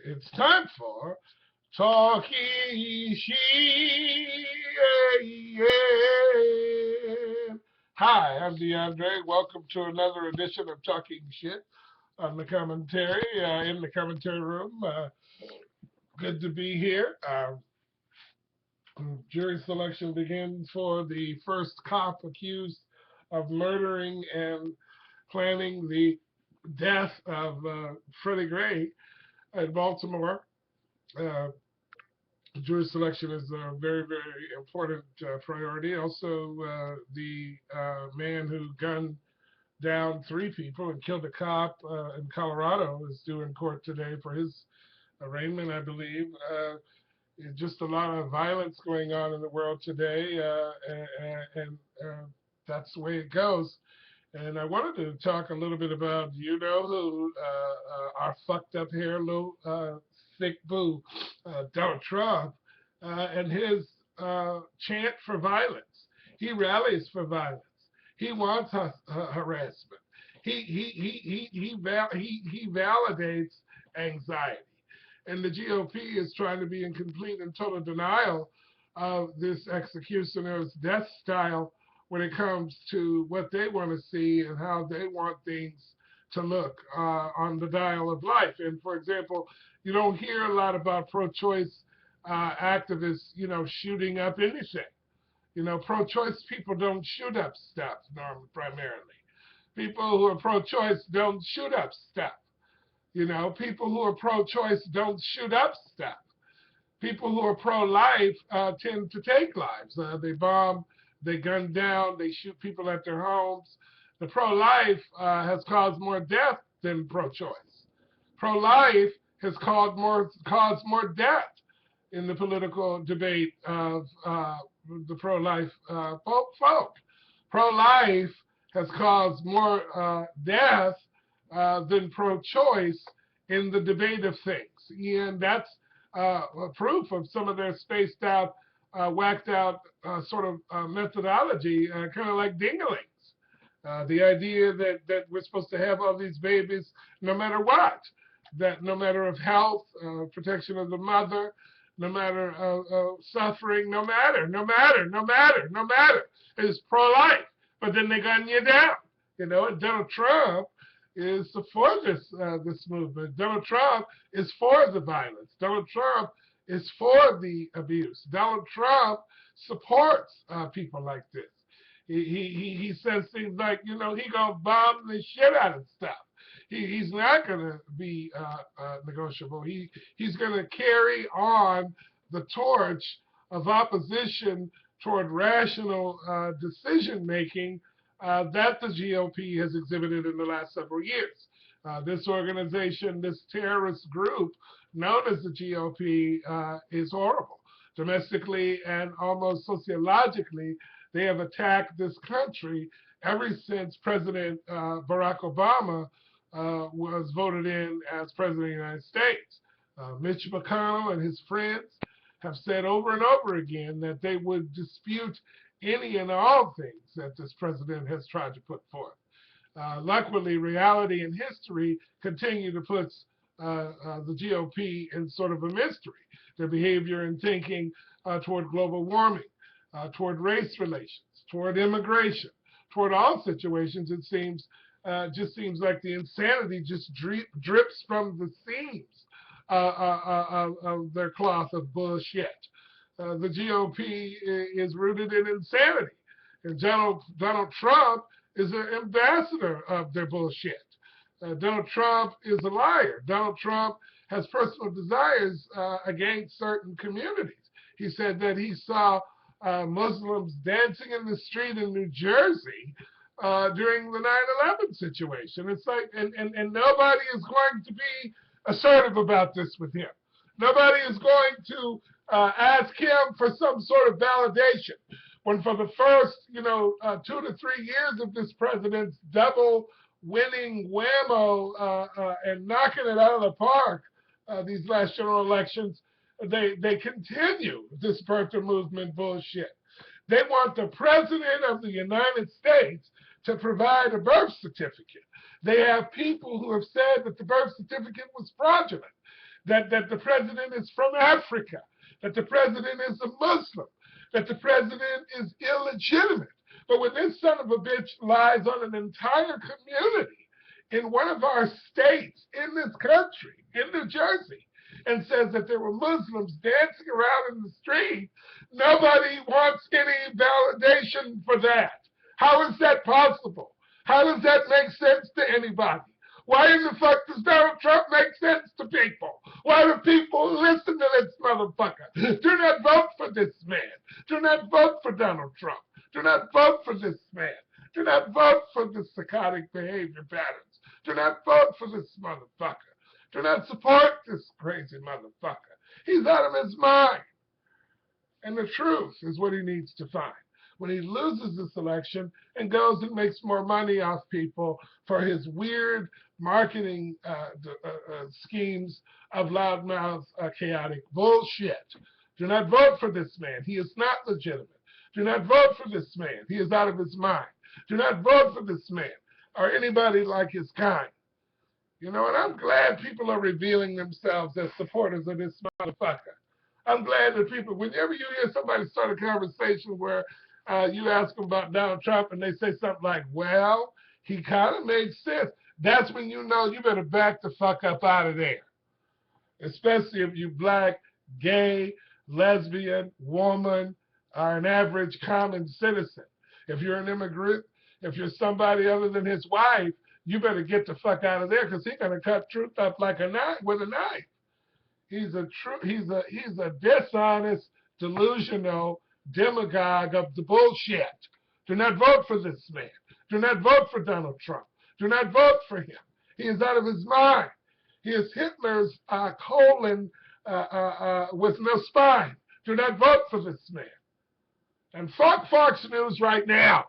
It's time for Talking Shit. Hi, I'm DeAndre. Welcome to another edition of Talking Shit on the commentary, in the commentary room. Good to be here. Jury selection begins for the first cop accused of murdering and planning the death of Freddie Gray in Baltimore. Uh, Jury selection is a very, very important priority. Also, the man who gunned down three people and killed a cop in Colorado is due in court today for his arraignment, I believe. Just a lot of violence going on in the world today, and that's the way it goes. And I wanted to talk a little bit about, you know, who our fucked up hair, little thick boo, Donald Trump, and his chant for violence. He rallies for violence. He wants harassment. He validates anxiety. And the GOP is trying to be in complete and total denial of this executioner's death style when it comes to what they want to see and how they want things to look on the dial of life. And for example, you don't hear a lot about pro-choice activists, you know, shooting up anything. You know, pro-choice people don't shoot up stuff primarily. People who are pro-choice don't shoot up stuff. You know, people who are pro-choice don't shoot up stuff. People who are pro-life tend to take lives. They bomb, they gun down, they shoot people at their homes. The pro-life has caused more death than pro-choice. Pro-life has caused more death in the political debate of the pro-life folk. Pro-life has caused more death than pro-choice in the debate of things. And that's proof of some of their spaced out, whacked out sort of methodology, kind of like dinglings. The idea that we're supposed to have all these babies no matter what, that no matter of health, protection of the mother, no matter of suffering, no matter. It's pro-life, but then they gun you down. You know, and Donald Trump is for this movement. Donald Trump is for the violence. Donald Trump is for the abuse. Donald Trump supports people like this. He says things like, you know, he gonna bomb the shit out of stuff. He's not gonna be negotiable. He's gonna carry on the torch of opposition toward rational decision making that the GOP has exhibited in the last several years. This organization, this terrorist group known as the GOP, is horrible. Domestically and almost sociologically, they have attacked this country ever since President Barack Obama was voted in as President of the United States. Mitch McConnell and his friends have said over and over again that they would dispute any and all things that this president has tried to put forth. Luckily, reality and history continue to put the GOP in sort of a mystery. Their behavior and thinking toward global warming, toward race relations, toward immigration, toward all situations, it seems, just seems like the insanity just drips from the seams of their cloth of bullshit. The GOP is rooted in insanity. And Donald Trump is an ambassador of their bullshit. Donald Trump is a liar. Donald Trump has personal desires against certain communities. He said that he saw Muslims dancing in the street in New Jersey during the 9/11 situation. It's like, and nobody is going to be assertive about this with him. Nobody is going to ask him for some sort of validation. When for the first, 2 to 3 years of this president's double winning whammo and knocking it out of the park, these last general elections, they continue this birther movement bullshit. They want the president of the United States to provide a birth certificate. They have people who have said that the birth certificate was fraudulent. that the president is from Africa, that the president is a Muslim, that the president is illegitimate. But when this son of a bitch lies on an entire community in one of our states in this country, in New Jersey, and says that there were Muslims dancing around in the street, nobody wants any validation for that. How is that possible? How does that make sense to anybody? Why in the fuck does Donald Trump make sense to people? Why do people listen to this motherfucker? Do not vote for this man. Do not vote for Donald Trump. Do not vote for this man. Do not vote for the psychotic behavior patterns. Do not vote for this motherfucker. Do not support this crazy motherfucker. He's out of his mind. And the truth is what he needs to find. When he loses this election and goes and makes more money off people for his weird marketing schemes of loudmouth, chaotic bullshit. Do not vote for this man. He is not legitimate. Do not vote for this man. He is out of his mind. Do not vote for this man or anybody like his kind. You know, and I'm glad people are revealing themselves as supporters of this motherfucker. I'm glad that people, whenever you hear somebody start a conversation where you ask them about Donald Trump and they say something like, well, he kind of makes sense, that's when you know you better back the fuck up out of there. Especially if you black, gay, lesbian, woman, or an average common citizen. If you're an immigrant, if you're somebody other than his wife, you better get the fuck out of there because he's going to cut truth up like a knife with a knife. He's a dishonest, delusional demagogue of the bullshit. Do not vote for this man. Do not vote for Donald Trump. Do not vote for him. He is out of his mind. He is Hitler's colon with no spine. Do not vote for this man. And fuck Fox News right now.